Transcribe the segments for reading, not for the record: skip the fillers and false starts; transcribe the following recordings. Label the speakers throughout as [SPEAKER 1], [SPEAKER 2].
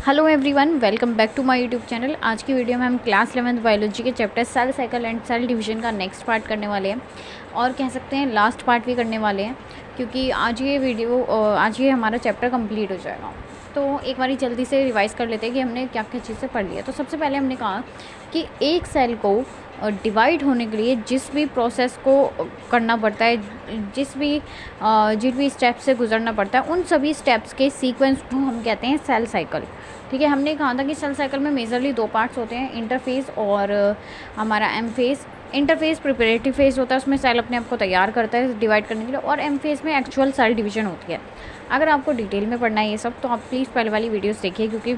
[SPEAKER 1] Hello everyone, welcome back to my YouTube channel. आज की video में हम क्लास 11th बायोलॉजी के chapter cell cycle and cell division का नेक्स्ट पार्ट करने वाले हैं और कह सकते हैं लास्ट पार्ट भी करने वाले हैं, क्योंकि आज ये हमारा चैप्टर कंप्लीट हो जाएगा। तो एक बारी जल्दी से रिवाइज़ कर लेते हैं कि हमने क्या क्या चीज़ें पढ़ लिया। तो सबसे पहले हमने कहा कि एक सेल को डिवाइड होने के लिए जिस भी प्रोसेस को करना पड़ता है, जिन भी स्टेप्स से गुजरना पड़ता है, उन सभी स्टेप्स के सीक्वेंस को हम कहते हैं सेल साइकिल। ठीक है, हमने कहा था कि सेल साइकिल में मेजरली दो पार्ट्स होते हैं, इंटरफेस और हमारा M phase. Interphase preparative phase होता है, उसमें सेल अपने आप को तैयार करता है डिवाइड करने के लिए, और एम फेज़ में एक्चुअल सेल डिवीजन होती है। अगर आपको डिटेल में पढ़ना है ये सब, तो आप प्लीज़ पहले वाली वीडियोस देखिए, क्योंकि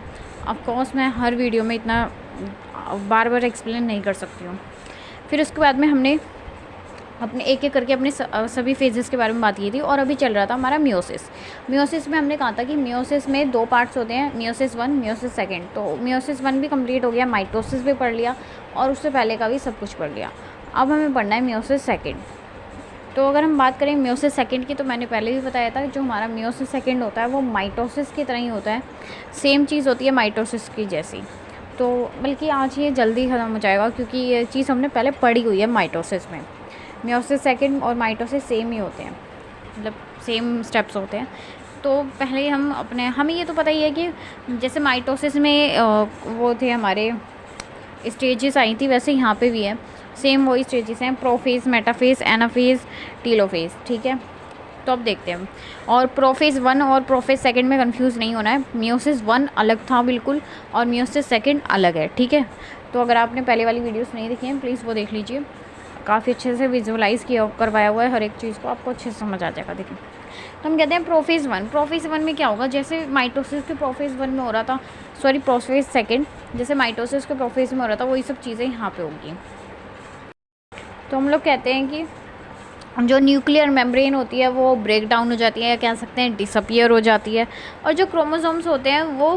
[SPEAKER 1] ऑफकोर्स मैं हर वीडियो में इतना बार बार एक्सप्लेन नहीं कर सकती हूँ। फिर उसके बाद में हमने अपने एक एक करके अपने सभी फेजेस के बारे में बात की थी, और अभी चल रहा था हमारा मियोसिस। मियोसिस में हमने कहा था कि मियोसिस में दो पार्ट्स होते हैं, मियोसिस 1, मियोसिस सेकेंड। तो मियोसिस 1 भी कंप्लीट हो गया, माइटोसिस भी पढ़ लिया और उससे पहले का भी सब कुछ पढ़ लिया। अब हमें पढ़ना है मियोसिस सेकेंड। तो अगर हम बात करें मियोसिस सेकेंड की, तो मैंने पहले भी बताया था कि जो हमारा मियोसिस सेकेंड होता है वो माइटोसिस की तरह ही होता है, सेम चीज़ होती है माइटोसिस की जैसी। तो बल्कि आज ये जल्दी ख़त्म हो जाएगा, क्योंकि ये चीज़ हमने पहले पढ़ी हुई है माइटोसिस में। मियोसिस सेकेंड और माइटोसिस सेम ही होते हैं, मतलब सेम स्टेप्स होते हैं। तो पहले हमें ये तो पता ही है कि जैसे माइटोसिस में वो थे हमारे स्टेजेस आई थी, वैसे यहाँ पे भी है, सेम वही स्टेजेस हैं, प्रोफेज़, मेटाफेज़, एनाफेज़, टीलोफेज़। ठीक है, तो अब देखते हैं। और प्रोफेज़ 1 और प्रोफेज़ सेकेंड में कंफ्यूज नहीं होना है। मियोसिस 1 अलग था बिल्कुल, और मियोसिस सेकेंड अलग है। ठीक है, तो अगर आपने पहले वाली वीडियोस नहीं देखी हैं, प्लीज़ वो देख लीजिए। काफ़ी अच्छे से विजुअलाइज़ करवाया हुआ है हर एक चीज़ को, आपको अच्छे से समझ आ जाएगा। देखिए, तो हम कहते हैं प्रोफेज़ 1। प्रोफेज़ 1 में क्या होगा, जैसे माइटोसिस के प्रोफेज़ 1 में हो रहा था, प्रोफेज़ सेकेंड जैसे माइटोसिस के प्रोफेज़ में हो रहा था, वही सब चीज़ें यहाँ पे होंगी। तो हम लोग कहते हैं कि जो न्यूक्लियर मेम्ब्रेन होती है वो ब्रेक डाउन हो जाती है, या कह सकते हैं डिसअपियर हो जाती है, और जो क्रोमोसोम्स होते हैं वो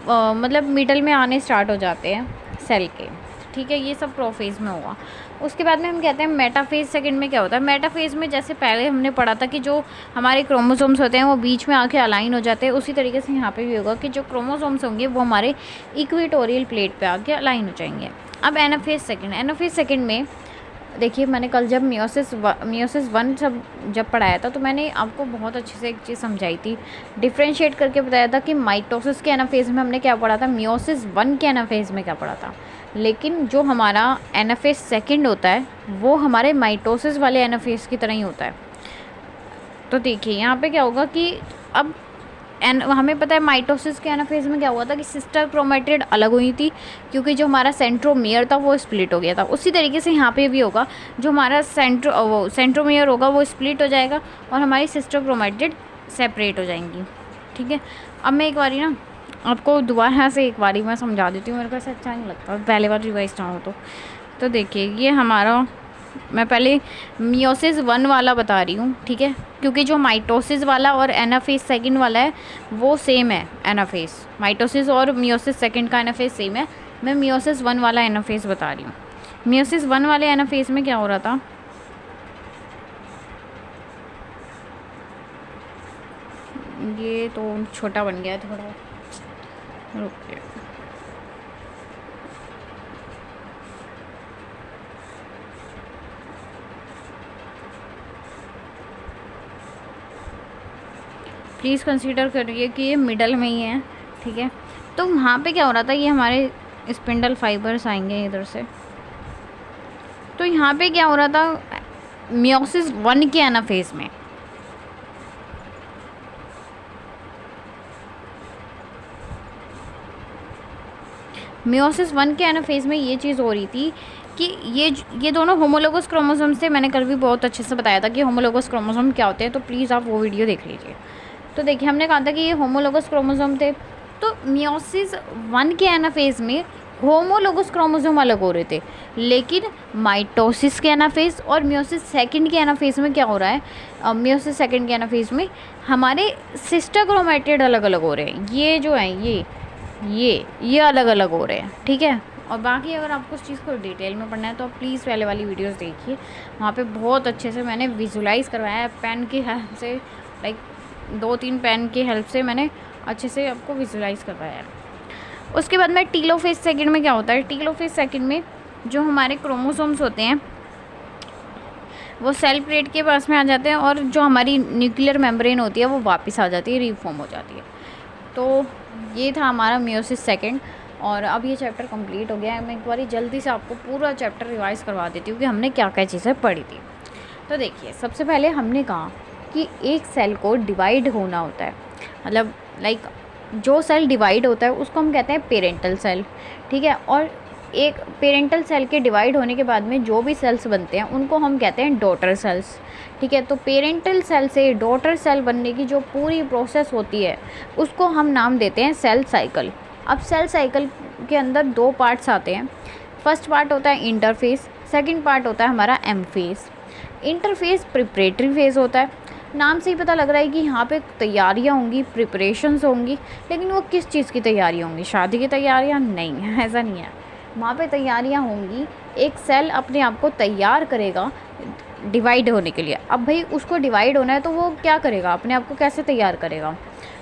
[SPEAKER 1] मतलब मिडल में आने स्टार्ट हो जाते हैं सेल के। ठीक है, ये सब प्रोफेज़ में होगा। उसके बाद में हम कहते हैं मेटाफेज़ सेकंड में क्या होता है। मेटाफेज़ में जैसे पहले हमने पढ़ा था कि जो हमारे क्रोमोसोम्स होते हैं वो बीच में आके अलाइन हो जाते हैं, उसी तरीके से यहाँ पे भी होगा कि जो क्रोमोसोम्स होंगे वो हमारे इक्वेटोरियल प्लेट पे आके अलाइन हो जाएंगे। अब एनाफेज़ सेकंड में देखिए, मैंने कल जब मियोसिस 1 जब पढ़ाया था, तो मैंने आपको बहुत अच्छे से एक चीज़ समझाई थी, डिफ्रेंशिएट करके बताया था कि माइटोसिस के एनाफेज़ में हमने क्या पढ़ा था, मियोसिस 1 के एनाफेज़ में क्या पढ़ा था। लेकिन जो हमारा एनाफेज़ सेकेंड होता है वो हमारे माइटोसिस वाले एनाफेज़ की तरह ही होता है। तो देखिए यहाँ पे क्या होगा कि अब हमें पता है माइटोसिस के एनाफेज़ में क्या हुआ था कि सिस्टर क्रोमेटिड अलग हुई थी, क्योंकि जो हमारा सेंट्रोमियर था वो स्प्लिट हो गया था। उसी तरीके से यहाँ पे भी होगा, जो हमारा सेंट्रोमियर होगा वो स्प्लिट हो जाएगा और हमारी सिस्टर क्रोमेटिड सेपरेट हो जाएंगी। ठीक है, अब मैं एक बारी ना आपको दोबारा से एक बारी मैं समझा देती हूँ, मेरे को ऐसा अच्छा नहीं लगता पहले बार रिवाइज ना हो। तो देखिए, ये हमारा, मैं पहले मियोसिस 1 वाला बता रही हूँ। ठीक है, क्योंकि जो माइटोसिस वाला और एनाफेज़ सेकंड वाला है वो सेम है। एनाफेज़, माइटोसिस और मियोसिस सेकंड का एनाफेज़ सेम है। मैं मियोसिस 1 वाला एनाफेज़ बता रही हूँ। मियोसिस 1 वाले एनाफेज़ में क्या हो रहा था, ये तो छोटा बन गया है थोड़ा, रुकिए। प्लीज़ कंसीडर करिए कि ये मिडल में ही है। ठीक है, तो वहाँ पे क्या हो रहा था, ये हमारे स्पिंडल फाइबर्स आएंगे इधर से। तो यहाँ पे क्या हो रहा था, मियोसिस 1 के एनाफेज़ में एनाफेज़ में ये चीज़ हो रही थी कि ये दोनों होमोलोगस क्रोमोसोम्स थे। मैंने कल भी बहुत अच्छे से बताया था कि होमोलोगस क्रोमोसोम क्या होते हैं, तो प्लीज़ आप वो वीडियो देख लीजिए। तो देखिए, हमने कहा था कि ये होमोलोगस क्रोमोसोम थे। तो मियोसिस 1 के एनाफेज़ में होमोलोगस क्रोमोसोम अलग हो रहे थे, लेकिन माइटोसिस के एनाफेज़ और मियोसिस सेकंड के एनाफेज़ में क्या हो रहा है, मियोसिस सेकंड के एनाफेज़ में हमारे सिस्टर क्रोमेटिड अलग अलग हो रहे हैं। ये जो है ये अलग अलग हो रहे हैं। ठीक है, और बाकी अगर आपको उस चीज़ को डिटेल में पढ़ना है तो आप प्लीज़ पहले वाली वीडियोस देखिए, वहाँ पे बहुत अच्छे से मैंने विजुलाइज़ करवाया है पेन की हेल्प से, लाइक 2-3 पेन की हेल्प से मैंने अच्छे से आपको विजुलाइज़ करवाया है। उसके बाद में टीलोफेज सेकंड में क्या होता है, टीलोफेज सेकंड में जो हमारे क्रोमोसोम्स होते हैं वो सेल प्लेट के पास में आ जाते हैं और जो हमारी न्यूक्लियर मेम्ब्रेन होती है वो वापस आ जाती है, रीफॉर्म हो जाती है। तो ये था हमारा मियोसिस सेकंड। और अब ये चैप्टर कंप्लीट हो गया है। मैं एक बार जल्दी से आपको पूरा चैप्टर रिवाइज़ करवा देती हूँ कि हमने क्या क्या चीज़ें पढ़ी थी। तो देखिए, सबसे पहले हमने कहा कि एक सेल को डिवाइड होना होता है, मतलब जो सेल डिवाइड होता है उसको हम कहते हैं पेरेंटल सेल, ठीक है। और एक पेरेंटल सेल के डिवाइड होने के बाद में जो भी सेल्स बनते हैं उनको हम कहते हैं डॉटर सेल्स, ठीक है। तो पेरेंटल सेल से डॉटर सेल बनने की जो पूरी प्रोसेस होती है उसको हम नाम देते हैं सेल साइकिल। अब सेल साइकिल के अंदर 2 पार्ट्स आते हैं। फर्स्ट पार्ट होता है इंटरफेस, सेकंड पार्ट होता है हमारा M phase. Interphase preparatory phase होता है, नाम से ही पता लग रहा है कि यहाँ पे तैयारियाँ होंगी, प्रिपरेशंस होंगी, लेकिन वो किस चीज़ की तैयारियाँ होंगी? शादी की तैयारियाँ? नहीं, ऐसा नहीं है। वहाँ पे तैयारियाँ होंगी, एक सेल अपने आप को तैयार करेगा डिवाइड होने के लिए। अब भाई उसको डिवाइड होना है तो वो क्या करेगा, अपने आप को कैसे तैयार करेगा?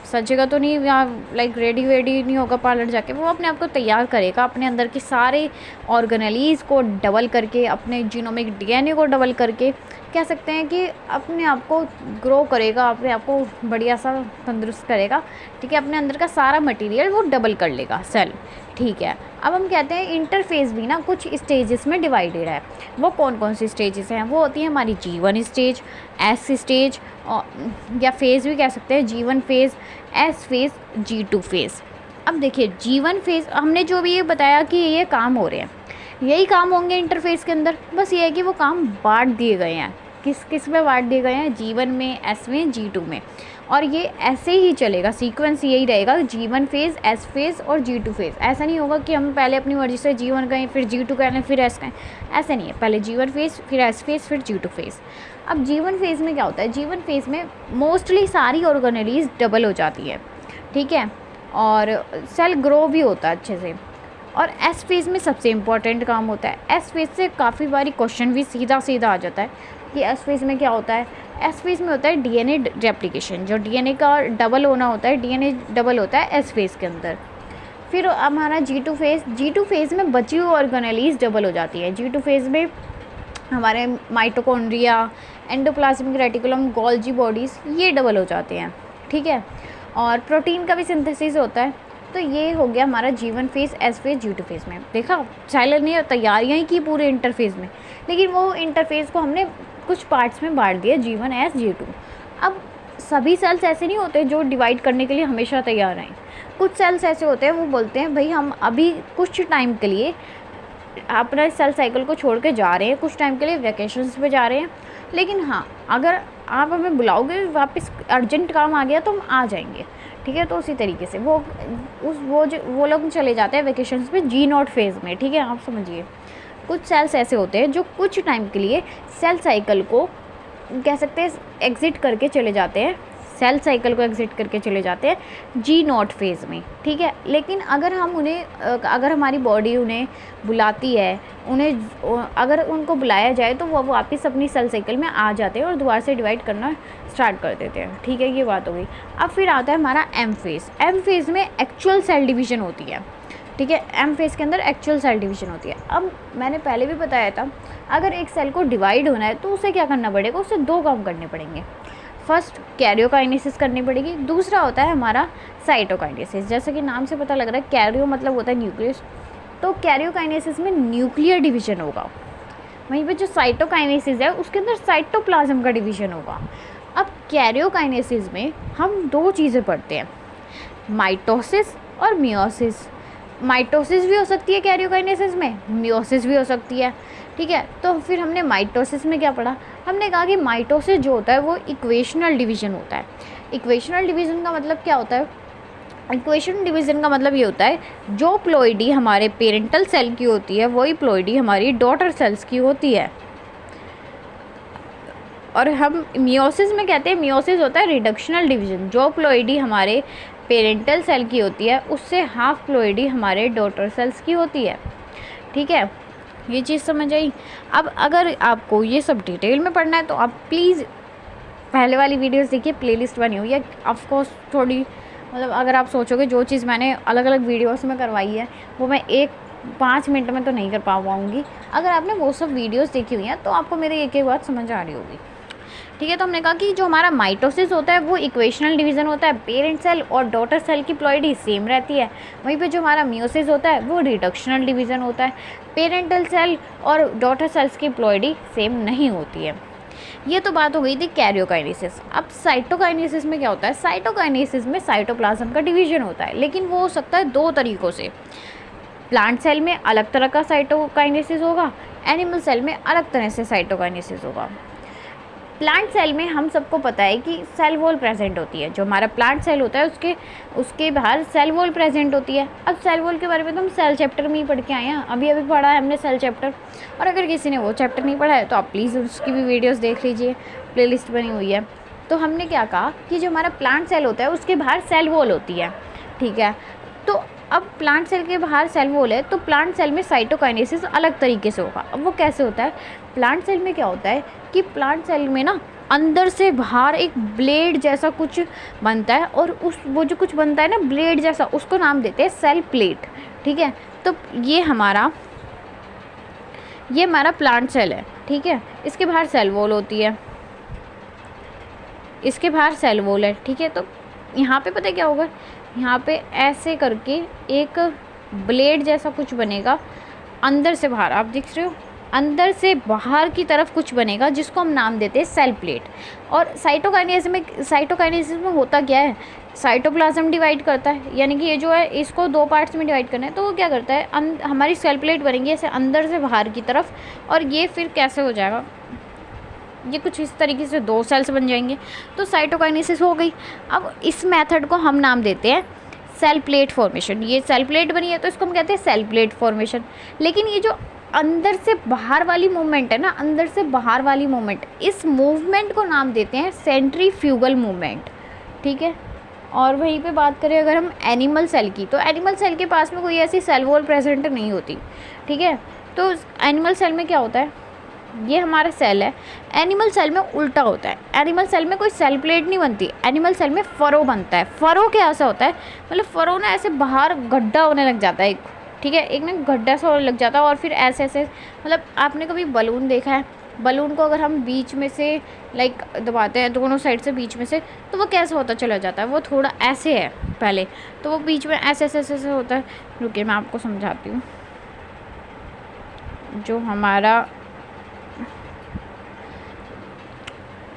[SPEAKER 1] सजेगा तो नहीं, या रेडी वेडी नहीं होगा पार्लर जाके, वो अपने आप को तैयार करेगा अपने अंदर के सारे ऑर्गेनेलीज़ को डबल करके, अपने जीनोमिक डीएनए को डबल करके, कह सकते हैं कि अपने आप को ग्रो करेगा, अपने आप को बढ़िया सा तंदुरुस्त करेगा, ठीक है। अपने अंदर का सारा मटेरियल वो डबल कर लेगा सेल, ठीक है। अब हम कहते हैं इंटरफेस भी ना कुछ स्टेजेस में डिवाइडेड है। वो कौन कौन सी स्टेजेस हैं? वो होती है हमारी G1 स्टेज, S स्टेज, या फेज़ भी कह सकते हैं, G1 phase, S phase, G2 phase. अब देखिए G1 फेज़ हमने जो भी ये बताया कि ये काम हो रहे हैं, यही काम होंगे इंटरफेस के अंदर, बस ये है कि वो काम बांट दिए गए हैं। किस किस में बांट दिए गए हैं? G1 में, S में, G2 में। और ये ऐसे ही चलेगा, सीक्वेंस यही रहेगा, G1 फेज़, S फेज़ और G2 फेज़। ऐसा नहीं होगा कि हम पहले अपनी मर्ज़ी से G1 कहें, फिर G2 कह लें, फिर S कहें, ऐसा नहीं है। पहले G1 फेज़, फिर S फेज़, फिर G2 फेज़। अब G1 फेज़ में क्या होता है? G1 फेज़ में मोस्टली सारी ऑर्गेनेलीज़ डबल हो जाती है, ठीक है, और सेल ग्रो भी होता है अच्छे से। और S फेज़ में सबसे इम्पॉर्टेंट काम होता है। S फेज़ से काफ़ी बारी क्वेश्चन भी सीधा सीधा आ जाता है कि S फेज़ में क्या होता है। S फेज़ में होता है DNA रेप्लिकेशन, जो DNA का डबल होना होता है, DNA डबल होता है S फेज़ के अंदर। फिर हमारा G2 फेज़ में बची हुई ऑर्गेनेलीज़ डबल हो जाती है। G2 फेज़ में हमारे mitochondria, endoplasmic reticulum, Golgi bodies, ये डबल हो जाते हैं, ठीक है। और प्रोटीन का भी सिंथेसिस होता है। तो ये हो गया हमारा G1 phase, S phase, G2 phase में। देखा, साइलर ने तैयारियाँ ही की पूरे इंटरफेज़ में, लेकिन वो इंटरफेज़ को हमने कुछ पार्ट्स में बांट दिया, G1, S, G2। अब सभी सेल्स ऐसे नहीं होते जो डिवाइड करने के लिए हमेशा तैयार रहें। कुछ सेल्स ऐसे होते हैं, वो बोलते हैं भाई हम अभी कुछ टाइम के लिए अपना सेल साइकिल को छोड़ के जा रहे हैं, कुछ टाइम के लिए वैकेशंस पे जा रहे हैं, लेकिन हाँ, अगर आप हमें बुलाओगे, वापस अर्जेंट काम आ गया तो हम आ जाएंगे, ठीक है। तो उसी तरीके से वो लोग चले जाते हैं वैकेशंस पे G0 फेज़ में, ठीक है। आप समझिए, कुछ सेल्स ऐसे होते हैं जो कुछ टाइम के लिए सेल साइकिल को कह सकते हैं एग्ज़िट करके चले जाते हैं, सेल साइकिल को एग्ज़िट करके चले जाते हैं G0 फेज़ में, ठीक है। लेकिन अगर हमारी बॉडी उन्हें बुलाती है, अगर उनको बुलाया जाए तो वो वापस अपनी सेल साइकिल में आ जाते हैं और दोबारा से डिवाइड करना स्टार्ट कर देते हैं, ठीक है। ये बात हो गई। अब फिर आता है हमारा एम फेज़ में एक्चुअल सेल डिवीज़न होती है, ठीक है। एम फेज़ के अंदर एक्चुअल सेल डिवीज़न होती है। अब मैंने पहले भी बताया था, अगर एक सेल को डिवाइड होना है तो उसे क्या करना पड़ेगा? उसे 2 काम करने पड़ेंगे। फर्स्ट कैरियोकाइनेसिस करनी पड़ेगी, दूसरा होता है हमारा साइटोकाइनेसिस। जैसे कि नाम से पता लग रहा है, कैरियो मतलब होता है न्यूक्लियस, तो कैरियोकाइनेसिस में न्यूक्लियर डिवीज़न होगा। वहीं पे जो साइटोकाइनेसिस है उसके अंदर साइटोप्लाज्म का डिवीज़न होगा। अब कैरियोकाइनेसिस में हम 2 चीज़ें पढ़ते हैं, माइटोसिस और मियोसिस। माइटोसिस भी हो सकती है कैरियोकाइनेसिस में, मियोसिस भी हो सकती है, ठीक है। तो फिर हमने माइटोसिस में क्या पढ़ा? हमने कहा कि माइटोसिस जो होता है वो इक्वेशनल डिवीज़न होता है। इक्वेशनल डिवीज़न का मतलब क्या होता है? इक्वेशन डिवीज़न का मतलब ये होता है, जो प्लॉइडी हमारे पेरेंटल सेल की होती है वही प्लॉइडी हमारी डॉटर सेल्स की होती है। और हम मियोसिस में कहते हैं, मियोसिस होता है रिडक्शनल डिवीज़न, जो प्लॉइडी हमारे पेरेंटल सेल की होती है उससे हाफ प्लॉइडी हमारे डॉटर सेल्स की होती है, ठीक है। ये चीज़ समझ आई। अब अगर आपको ये सब डिटेल में पढ़ना है तो आप प्लीज़ पहले वाली वीडियोस देखिए, प्लेलिस्ट बनी हुई है। ऑफ कोर्स थोड़ी मतलब अगर आप सोचोगे जो चीज़ मैंने अलग अलग वीडियोस में करवाई है वो मैं 5 मिनट में तो नहीं कर पाऊँगी। अगर आपने वो सब वीडियोस देखी हुई हैं तो आपको मेरी एक एक बात समझ आ रही होगी। ठीक है, तो हमने कहा कि जो हमारा माइटोसिस होता है वो इक्वेशनल डिवीज़न होता है, पेरेंट सेल और डॉटर सेल की प्लॉइडी सेम रहती है। वहीं पे जो हमारा मियोसिस होता है वो रिडक्शनल डिवीज़न होता है, पेरेंटल सेल और डॉटर सेल्स की प्लॉइडी सेम नहीं होती है। ये तो बात हो गई थी कैरियोकाइनेसिस। अब साइटोकाइनेसिस में क्या होता है? साइटोकाइनेसिस में साइटोप्लाज्म का डिवीजन होता है, लेकिन वो हो सकता है 2 तरीक़ों से। प्लांट सेल में अलग तरह का साइटोकाइनेसिस होगा, एनिमल सेल में अलग तरह से साइटोकाइनेसिस होगा। प्लांट सेल में हम सबको पता है कि सेल वॉल प्रेजेंट होती है। जो हमारा प्लांट सेल होता है उसके बाहर सेल वॉल प्रेजेंट होती है। अब सेल वॉल के बारे में तो हम सेल चैप्टर में ही पढ़ के आए हैं, अभी पढ़ा है हमने सेल चैप्टर। और अगर किसी ने वो चैप्टर नहीं पढ़ा है तो आप प्लीज़ उसकी भी वीडियोस देख लीजिए, प्लेलिस्ट बनी हुई है। तो हमने क्या कहा कि जो हमारा प्लांट सेल होता है उसके बाहर सेल वॉल होती है। ठीक है, तो अब प्लांट सेल के बाहर सेल वॉल है तो प्लांट सेल में साइटोकाइनेसिस अलग तरीके से होगा। अब वो कैसे होता है? प्लांट सेल में क्या होता है कि प्लांट सेल में ना अंदर से बाहर एक ब्लेड जैसा कुछ बनता है, और वो जो कुछ बनता है ना ब्लेड जैसा, उसको नाम देते हैं सेल प्लेट। ठीक है, तो ये हमारा प्लांट सेल है। ठीक है, इसके बाहर सेल वॉल होती है, इसके बाहर सेल वॉल है। ठीक है, तो यहाँ पे पता है क्या होगा? यहाँ पे ऐसे करके एक ब्लेड जैसा कुछ बनेगा अंदर से बाहर, आप देख रहे हो, अंदर से बाहर की तरफ कुछ बनेगा जिसको हम नाम देते हैं सेल प्लेट। और साइटोकाइनेसिस में होता क्या है? साइटोप्लाज्म डिवाइड करता है, यानी कि ये जो है इसको 2 पार्ट्स में डिवाइड करना है, तो वो क्या करता है, हमारी सेल प्लेट बनेगी ऐसे अंदर से बाहर की तरफ। और ये फिर कैसे हो जाएगा? ये कुछ इस तरीके से 2 सेल्स बन जाएंगे, तो साइटोकाइनेसिस हो गई। अब इस मेथड को हम नाम देते हैं सेल प्लेट फॉर्मेशन। ये सेल प्लेट बनी है तो इसको हम कहते हैं सेल प्लेट फॉर्मेशन। लेकिन ये जो अंदर से बाहर वाली मूवमेंट है ना, अंदर से बाहर वाली मूवमेंट, इस मूवमेंट को नाम देते हैं सेंट्रीफ्यूगल मूवमेंट। ठीक है, और वहीं पे बात करें अगर हम एनिमल सेल की, तो एनिमल सेल के पास में कोई ऐसी सेल वॉल प्रेजेंट नहीं होती। ठीक है, तो एनिमल सेल में क्या होता है? ये हमारा सेल है, एनिमल सेल में उल्टा होता है। एनिमल सेल में कोई सेल प्लेट नहीं बनती, एनिमल सेल में फरो बनता है। फरो क्या ऐसा होता है, मतलब फरो ना ऐसे बाहर गड्ढा होने लग जाता है एक। ठीक है, एक ना गड्ढा सा होने लग जाता है, और फिर ऐसे ऐसे, मतलब आपने कभी बलून देखा है? बलून को अगर हम बीच में से लाइक दबाते हैं दोनों साइड से बीच में से, तो वो कैसा होता चला जाता है? वो थोड़ा ऐसे है पहले, तो वो बीच में ऐसे ऐसे ऐसे होता है। रुकिए मैं आपको समझाती हूँ। जो हमारा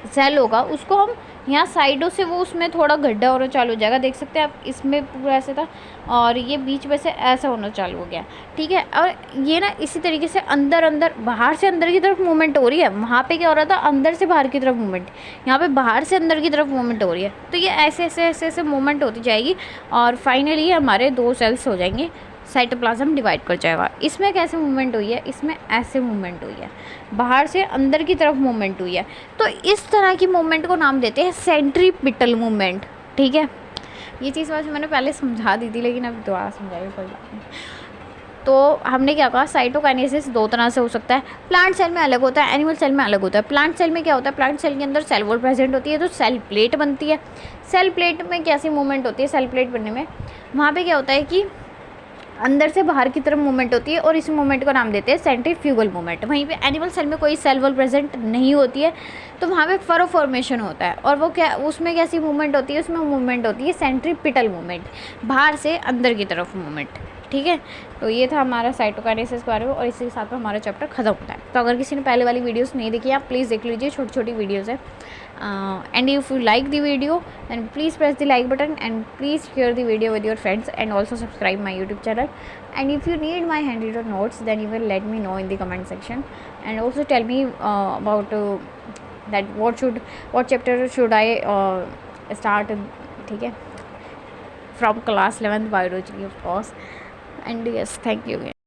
[SPEAKER 1] सेल होगा उसको हम यहाँ साइडों से, वो उसमें थोड़ा गड्ढा होना चालू हो जाएगा, देख सकते हैं आप, इसमें पूरा ऐसे था और ये बीच में से ऐसा होना चालू हो गया। ठीक है, और ये ना इसी तरीके से अंदर बाहर से अंदर की तरफ मूवमेंट हो रही है। वहाँ पे क्या हो रहा था? अंदर से बाहर की तरफ मूवमेंट, यहाँ पे बाहर से अंदर की तरफ मूवमेंट हो रही है। तो ये ऐसे ऐसे ऐसे ऐसे मूवमेंट होती जाएगी और फाइनली हमारे 2 सेल्स हो जाएंगे, साइटोप्लाज्म डिवाइड कर जाएगा। इसमें कैसे मूवमेंट हुई है? इसमें ऐसे मूवमेंट हुई है, बाहर से अंदर की तरफ मूवमेंट हुई है। तो इस तरह की मूवमेंट को नाम देते हैं सेंट्रीपिटल मूवमेंट। ठीक है, ये चीज़ वैसे मैंने पहले समझा दी थी, लेकिन अब दोबारा समझाइए, कोई बात नहीं। तो हमने क्या कहा? साइटोकाइनेसिस 2 तरह से हो सकता है। प्लांट सेल में अलग होता है, एनिमल सेल में अलग होता है। प्लांट सेल में क्या होता है? प्लांट सेल के अंदर सेल वॉल प्रेजेंट होती है, तो सेल प्लेट बनती है। सेल प्लेट में कैसी मूवमेंट होती है? सेल प्लेट बनने में वहाँ पर क्या होता है कि अंदर से बाहर की तरफ मूवमेंट होती है, और इस मूवमेंट को नाम देते हैं सेंट्रीफ्यूगल मूवमेंट। वहीं पे एनिमल सेल में कोई सेल वॉल प्रेजेंट नहीं होती है, तो वहाँ पे फरो फॉर्मेशन होता है। और वो क्या, उसमें कैसी मूवमेंट होती है? उसमें मूवमेंट होती है सेंट्रीपिटल मूवमेंट, बाहर से अंदर की तरफ मूवमेंट। ठीक है, तो ये था हमारा साइटोकाइनेसिस के बारे में, और इसी के साथ में हमारा चैप्टर खत्म होता है। तो अगर किसी ने पहले वाली वीडियोस नहीं देखी आप प्लीज़ देख लीजिए, छोटी छोटी वीडियोज़ है। And if you like the video then please press the like button and please share the video with your friends and also subscribe my YouTube channel. And if you need my handwritten notes then you will let me know in the comment section, and also tell me about that what chapter should I start. ठीक है, from class 11th biology of course. And yes, thank you again.